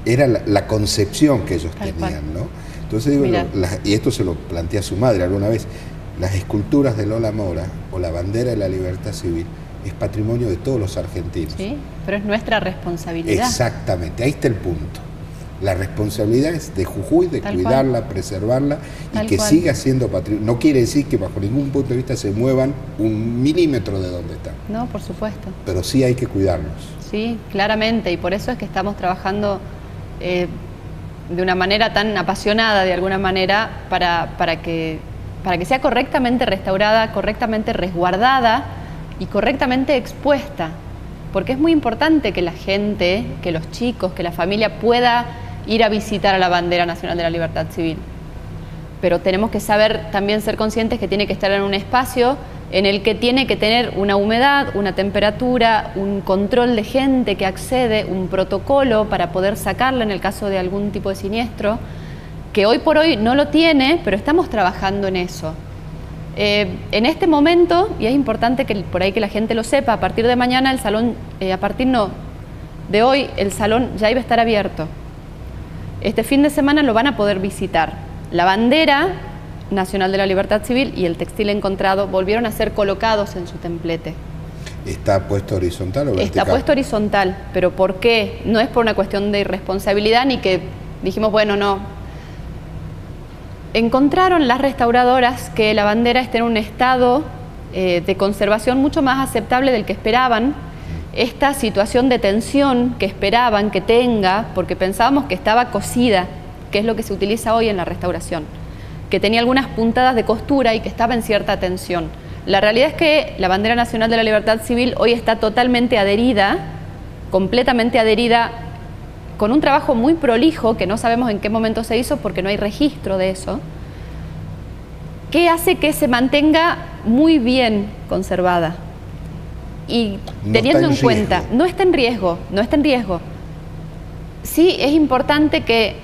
Era la concepción que ellos tenían, ¿no? Entonces digo, y esto se lo planteé a su madre alguna vez, las esculturas de Lola Mora o la bandera de la libertad civil es patrimonio de todos los argentinos. Sí, pero es nuestra responsabilidad. Exactamente, ahí está el punto. La responsabilidad es de Jujuy, de cuidarla, preservarla y que siga siendo patrimonio. No quiere decir que bajo ningún punto de vista se muevan 1 milímetro de donde están. No, por supuesto. Pero sí hay que cuidarlos. Sí, claramente, y por eso es que estamos trabajando de una manera tan apasionada, de alguna manera, para que sea correctamente restaurada, correctamente resguardada y correctamente expuesta. Porque es muy importante que la gente, que los chicos, que la familia pueda ir a visitar a la bandera nacional de la libertad civil. Pero tenemos que saber también ser conscientes que tiene que estar en un espacio en el que tiene que tener una humedad, una temperatura, un control de gente que accede, un protocolo para poder sacarla en el caso de algún tipo de siniestro, que hoy por hoy no lo tiene, pero estamos trabajando en eso. En este momento, y es importante que por ahí que la gente lo sepa, a partir de mañana el salón, de hoy el salón ya iba a estar abierto. Este fin de semana lo van a poder visitar. La bandera nacional de la libertad civil y el textil encontrado volvieron a ser colocados en su templete. ¿Está puesto horizontal o vertical? Está puesto horizontal, pero ¿por qué? No es por una cuestión de irresponsabilidad ni que dijimos, bueno, no. Encontraron las restauradoras que la bandera esté en un estado de conservación mucho más aceptable del que esperaban. Esta situación de tensión que esperaban que tenga, porque pensábamos que estaba cosida, que es lo que se utiliza hoy en la restauración, que tenía algunas puntadas de costura y que estaba en cierta tensión. La realidad es que la bandera nacional de la libertad civil hoy está totalmente adherida, completamente adherida, con un trabajo muy prolijo, que no sabemos en qué momento se hizo porque no hay registro de eso, que hace que se mantenga muy bien conservada. Y teniendo en cuenta, no está en riesgo, no está en riesgo. Sí es importante que,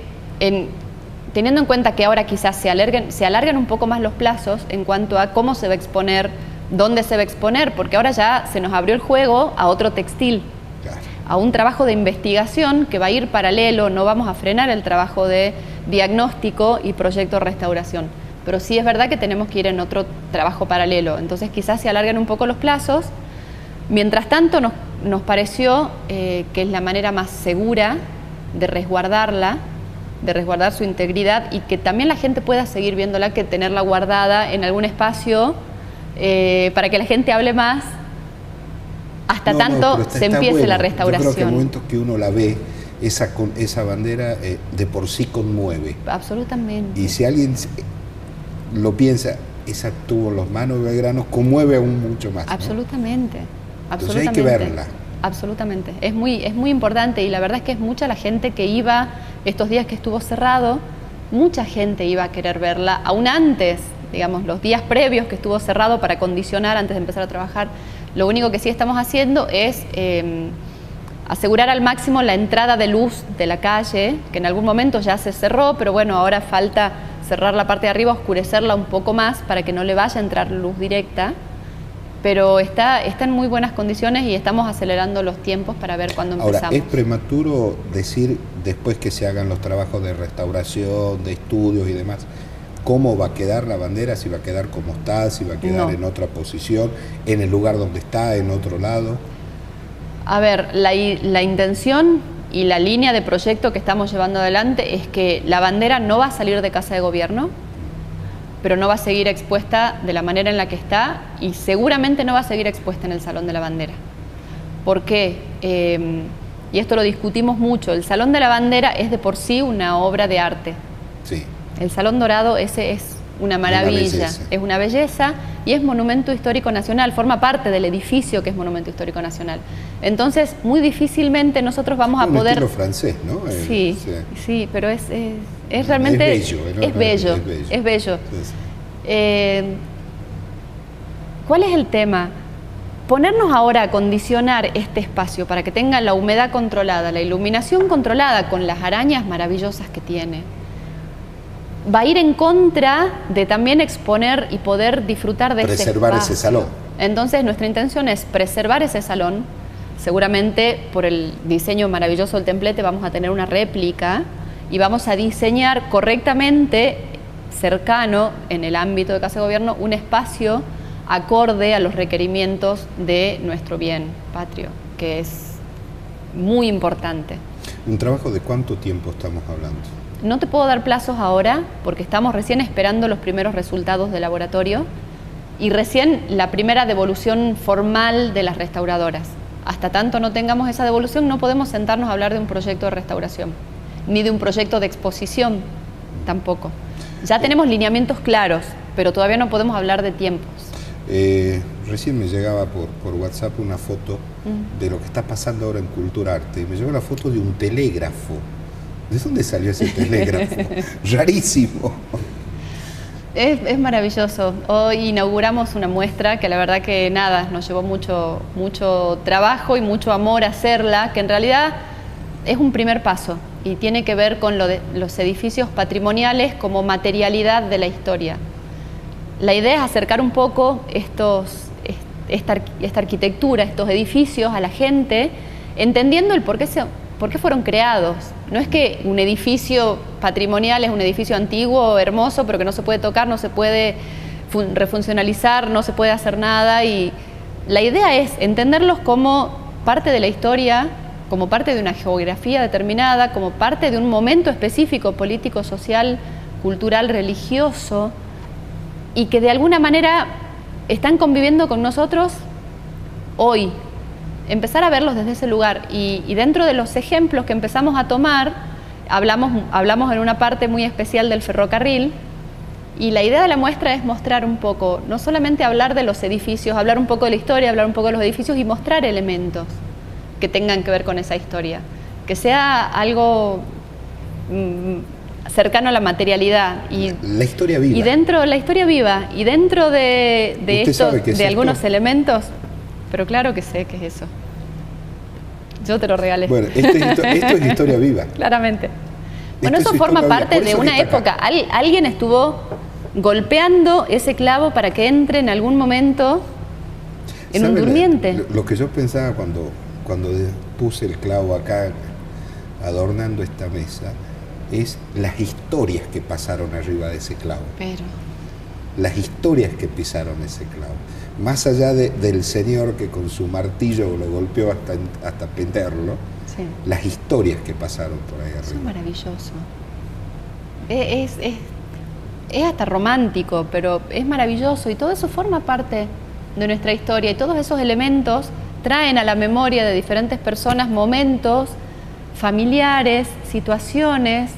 teniendo en cuenta que ahora quizás se alargan un poco más los plazos en cuanto a cómo se va a exponer, dónde se va a exponer, porque ahora ya se nos abrió el juego a otro textil, a un trabajo de investigación que va a ir paralelo, no vamos a frenar el trabajo de diagnóstico y proyecto de restauración. Pero sí es verdad que tenemos que ir en otro trabajo paralelo, entonces quizás se alargan un poco los plazos. Mientras tanto nos pareció que es la manera más segura de resguardarla, de resguardar su integridad y que también la gente pueda seguir viéndola, que tenerla guardada en algún espacio para que la gente hable más hasta tanto se empiece la restauración. Yo creo que en momentos que uno la ve, esa bandera de por sí conmueve. Absolutamente. Y si alguien lo piensa, esa tuvo los manos de Belgrano, conmueve aún mucho más, ¿no? Absolutamente. Entonces hay que verla. Absolutamente. Es muy importante y la verdad es que es mucha la gente que iba, estos días que estuvo cerrado, mucha gente iba a querer verla, aún antes, digamos, los días previos que estuvo cerrado para condicionar antes de empezar a trabajar. Lo único que sí estamos haciendo es asegurar al máximo la entrada de luz de la calle, que en algún momento ya se cerró, pero bueno, ahora falta cerrar la parte de arriba, oscurecerla un poco más para que no le vaya a entrar luz directa. Pero está en muy buenas condiciones y estamos acelerando los tiempos para ver cuándo empezamos. Ahora, ¿es prematuro decir, después que se hagan los trabajos de restauración, de estudios y demás, cómo va a quedar la bandera? Si va a quedar como está, si va a quedar en otra posición, en el lugar donde está, en otro lado. A ver, la intención y la línea de proyecto que estamos llevando adelante es que la bandera no va a salir de Casa de Gobierno, pero no va a seguir expuesta de la manera en la que está y seguramente no va a seguir expuesta en el Salón de la Bandera. ¿Por qué? Y esto lo discutimos mucho. El Salón de la Bandera es de por sí una obra de arte. Sí. El Salón Dorado, ese es una maravilla, es una belleza y es monumento histórico nacional, forma parte del edificio que es monumento histórico nacional. Entonces, muy difícilmente nosotros vamos a poder... Un estilo francés, ¿no? Sí, sí, pero es realmente... Es bello. ¿Cuál es el tema? Ponernos ahora a condicionar este espacio para que tenga la humedad controlada, la iluminación controlada con las arañas maravillosas que tiene, va a ir en contra de también exponer y poder disfrutar de preservar ese salón. Entonces nuestra intención es preservar ese salón. Seguramente por el diseño maravilloso del templete vamos a tener una réplica y vamos a diseñar correctamente, cercano en el ámbito de Casa de Gobierno, un espacio acorde a los requerimientos de nuestro bien patrio, que es muy importante. ¿Un trabajo de cuánto tiempo estamos hablando? No te puedo dar plazos ahora porque estamos recién esperando los primeros resultados del laboratorio y recién la primera devolución formal de las restauradoras. Hasta tanto no tengamos esa devolución no podemos sentarnos a hablar de un proyecto de restauración, ni de un proyecto de exposición tampoco. Ya tenemos lineamientos claros, pero todavía no podemos hablar de tiempos. Recién me llegaba por WhatsApp una foto de lo que está pasando ahora en Culturarte. Me llegó la foto de un telégrafo. ¿De dónde salió ese telégrafo? Rarísimo. Es maravilloso. Hoy inauguramos una muestra que la verdad que nada, nos llevó mucho trabajo y mucho amor hacerla, que en realidad es un primer paso y tiene que ver con lo de los edificios patrimoniales como materialidad de la historia. La idea es acercar un poco esta arquitectura, estos edificios a la gente, entendiendo el por qué fueron creados. No es que un edificio patrimonial es un edificio antiguo, hermoso, pero que no se puede tocar, no se puede refuncionalizar, no se puede hacer nada. Y la idea es entenderlos como parte de la historia, como parte de una geografía determinada, como parte de un momento específico, político, social, cultural, religioso, y que de alguna manera están conviviendo con nosotros hoy. Empezar a verlos desde ese lugar y dentro de los ejemplos que empezamos a tomar, hablamos en una parte muy especial del ferrocarril y la idea de la muestra es mostrar un poco, no solamente hablar de los edificios, hablar un poco de la historia, hablar un poco de los edificios y mostrar elementos que tengan que ver con esa historia, que sea algo cercano a la materialidad y la historia viva. Y dentro la historia viva y dentro de esto, de algunos elementos, pero claro que sé qué es eso. Yo te lo regalé. Bueno, esto es historia viva. Claramente. Bueno, eso forma parte de una época. Alguien estuvo golpeando ese clavo para que entre en algún momento en un durmiente. Lo que yo pensaba cuando puse el clavo acá adornando esta mesa es las historias que pasaron arriba de ese clavo. Pero... las historias que pisaron ese clavo. Más allá del señor que con su martillo lo golpeó hasta pintarlo, sí. Las historias que pasaron por ahí arriba. Eso es maravilloso. Es hasta romántico, pero es maravilloso y todo eso forma parte de nuestra historia y todos esos elementos traen a la memoria de diferentes personas momentos familiares, situaciones,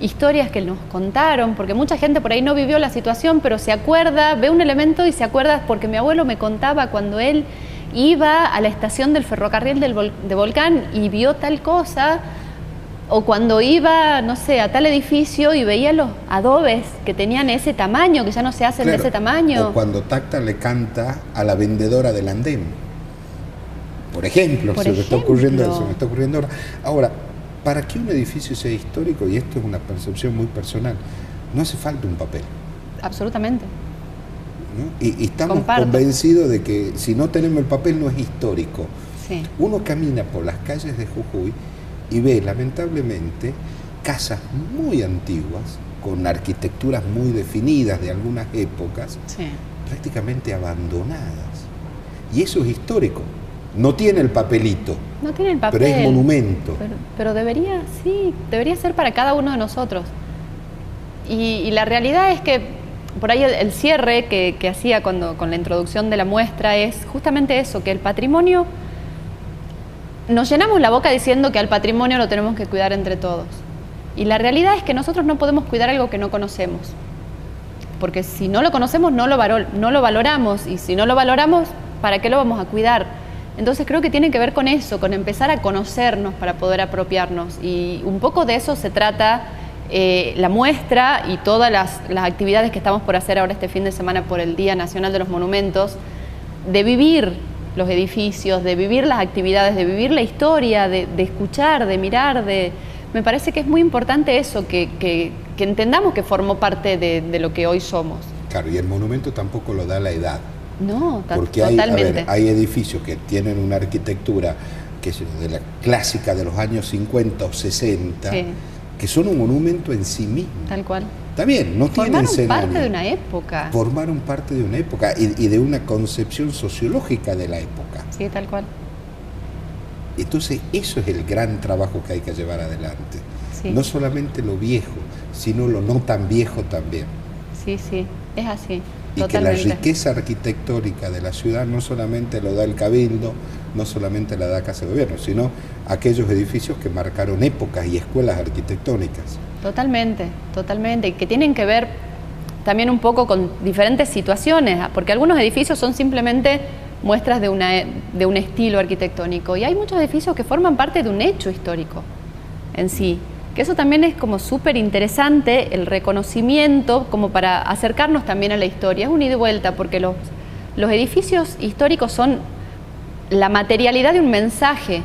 historias que nos contaron, porque mucha gente por ahí no vivió la situación, pero se acuerda, ve un elemento y se acuerda porque mi abuelo me contaba cuando él iba a la estación del ferrocarril de Volcán y vio tal cosa, o cuando iba, no sé, a tal edificio y veía los adobes que tenían ese tamaño, que ya no se hacen de ese tamaño. O cuando Tacta le canta a la vendedora del andén, por ejemplo, se me está ocurriendo ahora. Ahora, para que un edificio sea histórico, y esto es una percepción muy personal, no hace falta un papel. Absolutamente. ¿No? Y estamos convencidos de que si no tenemos el papel no es histórico. Sí. Uno camina por las calles de Jujuy y ve, lamentablemente, casas muy antiguas, con arquitecturas muy definidas de algunas épocas, sí, prácticamente abandonadas. Y eso es histórico. No tiene el papelito. No tiene el papel. Pero es monumento. Pero debería, sí, debería ser para cada uno de nosotros. Y la realidad es que por ahí el cierre que hacía con la introducción de la muestra es justamente eso, que el patrimonio, nos llenamos la boca diciendo que al patrimonio lo tenemos que cuidar entre todos. Y la realidad es que nosotros no podemos cuidar algo que no conocemos. porque si no lo conocemos no lo valoramos, y si no lo valoramos, ¿para qué lo vamos a cuidar? Entonces creo que tiene que ver con eso, con empezar a conocernos para poder apropiarnos, y un poco de eso se trata la muestra y todas las actividades que estamos por hacer ahora este fin de semana por el Día Nacional de los Monumentos, de vivir los edificios, de vivir las actividades, de vivir la historia, de escuchar, de mirar, me parece que es muy importante eso, que entendamos que formó parte de lo que hoy somos. Claro, y el monumento tampoco lo da la edad. No, porque totalmente. hay edificios que tienen una arquitectura que es de la clásica de los años 50 o 60, sí, que son un monumento en sí mismo. Tal cual. Está bien, no tienen 100 años. Formaron parte de una época. Formaron parte de una época y de una concepción sociológica de la época. Sí, tal cual. Entonces, eso es el gran trabajo que hay que llevar adelante. Sí. No solamente lo viejo, sino lo no tan viejo también. Sí, sí, es así. Y totalmente. Que la riqueza arquitectónica de la ciudad no solamente lo da el Cabildo, no solamente la da Casa de Gobierno, sino aquellos edificios que marcaron épocas y escuelas arquitectónicas. Totalmente, totalmente, y que tienen que ver también un poco con diferentes situaciones, porque algunos edificios son simplemente muestras de un estilo arquitectónico, y hay muchos edificios que forman parte de un hecho histórico en sí, que eso también es como súper interesante, el reconocimiento, como para acercarnos también a la historia, es un ida y vuelta, porque los edificios históricos son la materialidad de un mensaje,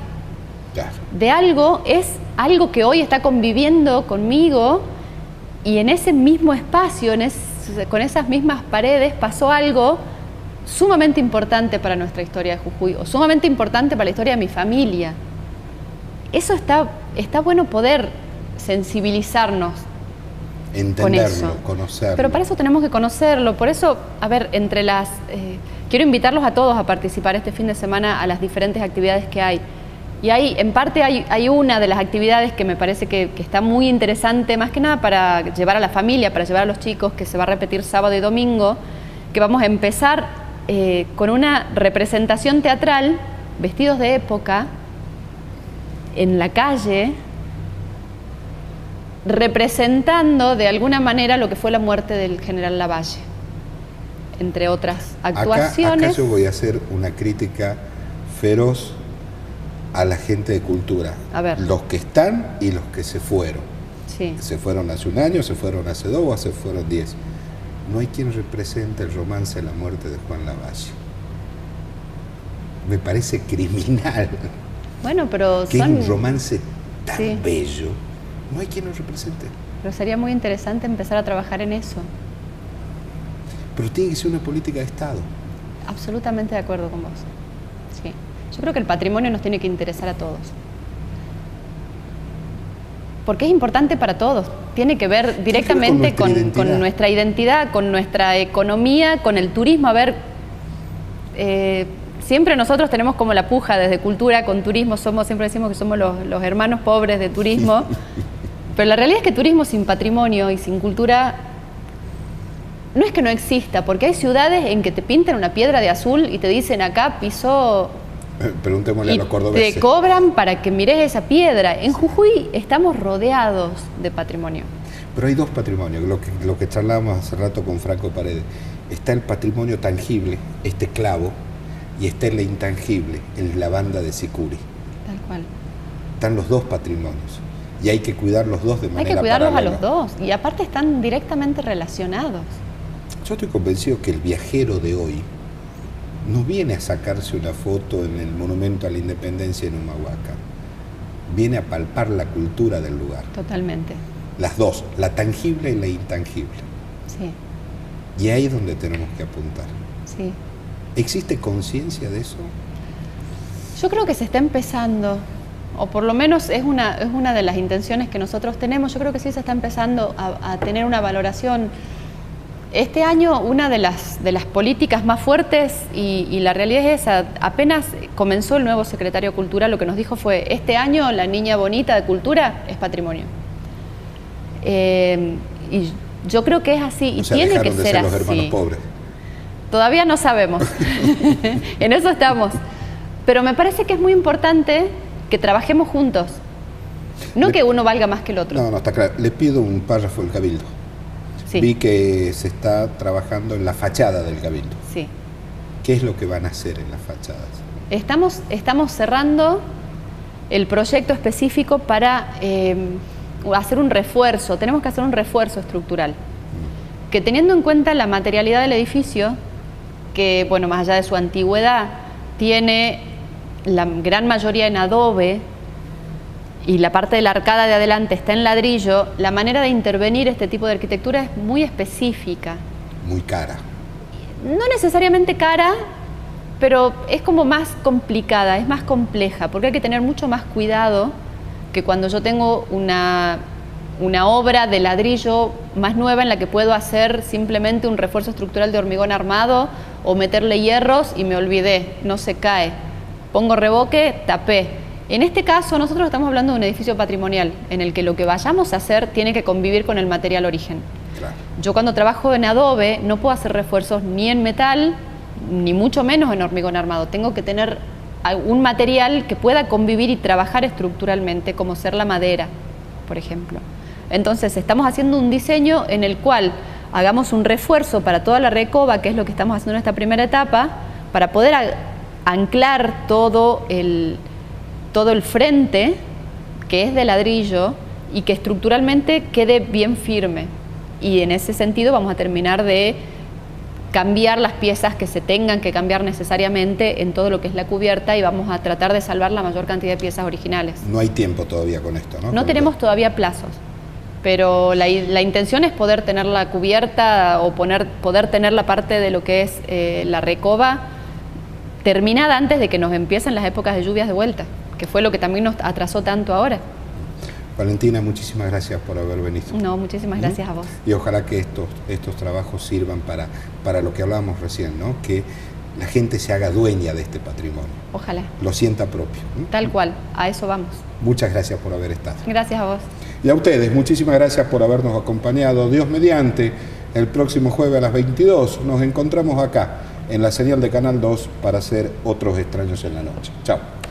de algo, es algo que hoy está conviviendo conmigo, y en ese mismo espacio, con esas mismas paredes, pasó algo sumamente importante para nuestra historia de Jujuy, o sumamente importante para la historia de mi familia. Eso está bueno poder sensibilizarnos, entenderlo, conocerlo. Pero para eso tenemos que conocerlo. Por eso, a ver, quiero invitarlos a todos a participar este fin de semana a las diferentes actividades que hay. Y en parte hay una de las actividades que me parece que está muy interesante, más que nada para llevar a la familia, para llevar a los chicos, que se va a repetir sábado y domingo, que vamos a empezar con una representación teatral, vestidos de época, en la calle, representando de alguna manera lo que fue la muerte del general Lavalle, entre otras actuaciones. Acá yo voy a hacer una crítica feroz a la gente de cultura, a ver. Los que están y los que se fueron. Sí. Se fueron hace un año, se fueron hace 2 o se fueron 10. No hay quien represente el romance de la muerte de Juan Lavalle. Me parece criminal. Bueno, pero que es un romance tan bello. No hay quien lo represente. Pero sería muy interesante empezar a trabajar en eso. Pero tiene que ser una política de Estado. Absolutamente de acuerdo con vos. Sí. Yo creo que el patrimonio nos tiene que interesar a todos. Porque es importante para todos. Tiene que ver directamente con nuestra identidad, con nuestra economía, con el turismo. A ver, siempre nosotros tenemos como la puja desde cultura con turismo. Siempre decimos que somos los hermanos pobres de turismo. Pero la realidad es que turismo sin patrimonio y sin cultura no es que no exista, porque hay ciudades en que te pintan una piedra de azul y te dicen acá pisó. Preguntémosle a los cordobeses. Te cobran para que mires esa piedra. En Jujuy estamos rodeados de patrimonio. Pero hay dos patrimonios, lo que charlábamos hace rato con Franco Paredes. Está el patrimonio tangible, este clavo, y está el intangible, la banda de Sicuri. Tal cual. Están los dos patrimonios y hay que cuidar los dos de manera paralela. Hay que cuidarlos a los dos, y aparte están directamente relacionados. Yo estoy convencido que el viajero de hoy no viene a sacarse una foto en el Monumento a la Independencia en Humahuaca. Viene a palpar la cultura del lugar. Totalmente. Las dos, la tangible y la intangible. Sí. Y ahí es donde tenemos que apuntar. Sí. ¿Existe conciencia de eso? Yo creo que se está empezando, o por lo menos es una de las intenciones que nosotros tenemos. Yo creo que sí se está empezando a tener una valoración. Este año una de las políticas más fuertes, y la realidad es esa, apenas comenzó el nuevo secretario de Cultura, lo que nos dijo fue, este año la niña bonita de cultura es patrimonio. Y yo creo que es así, y tiene que ser así. Los hermanos pobres. Todavía no sabemos, en eso estamos. Pero me parece que es muy importante que trabajemos juntos, no que uno valga más que el otro. No, está claro. Le pido un párrafo del Cabildo. Sí. Vi que se está trabajando en la fachada del Cabildo. Sí. ¿Qué es lo que van a hacer en las fachadas? Estamos cerrando el proyecto específico para hacer un refuerzo. Tenemos que hacer un refuerzo estructural. Que teniendo en cuenta la materialidad del edificio, que, bueno, más allá de su antigüedad, tiene la gran mayoría en adobe y la parte de la arcada de adelante está en ladrillo, la manera de intervenir este tipo de arquitectura es muy específica. Muy cara. No necesariamente cara, pero es como más complicada, es más compleja, porque hay que tener mucho más cuidado que cuando yo tengo una obra de ladrillo más nueva en la que puedo hacer simplemente un refuerzo estructural de hormigón armado o meterle hierros y me olvidé, no se cae. Pongo revoque, tapé. En este caso nosotros estamos hablando de un edificio patrimonial en el que lo que vayamos a hacer tiene que convivir con el material origen. Claro. Yo cuando trabajo en adobe no puedo hacer refuerzos ni en metal, ni mucho menos en hormigón armado. Tengo que tener un material que pueda convivir y trabajar estructuralmente, como ser la madera, por ejemplo. Entonces estamos haciendo un diseño en el cual hagamos un refuerzo para toda la recoba, que es lo que estamos haciendo en esta primera etapa, para poder anclar todo el frente, que es de ladrillo, y que estructuralmente quede bien firme. Y en ese sentido vamos a terminar de cambiar las piezas que se tengan que cambiar necesariamente en todo lo que es la cubierta y vamos a tratar de salvar la mayor cantidad de piezas originales. No hay tiempo todavía con esto, ¿no? No tenemos todavía plazos, pero la intención es poder tener la cubierta o poder tener la parte de lo que es la recoba terminada antes de que nos empiecen las épocas de lluvias de vuelta, que fue lo que también nos atrasó tanto ahora. Valentina, muchísimas gracias por haber venido. No, muchísimas gracias a vos. Y ojalá que estos trabajos sirvan para lo que hablábamos recién, ¿no? Que la gente se haga dueña de este patrimonio. Ojalá. Lo sienta propio. Tal cual, a eso vamos. Muchas gracias por haber estado. Gracias a vos. Y a ustedes, muchísimas gracias por habernos acompañado. Dios mediante, el próximo jueves a las 22 nos encontramos acá en la señal de Canal 2 para hacer otros extraños en la noche. Chao.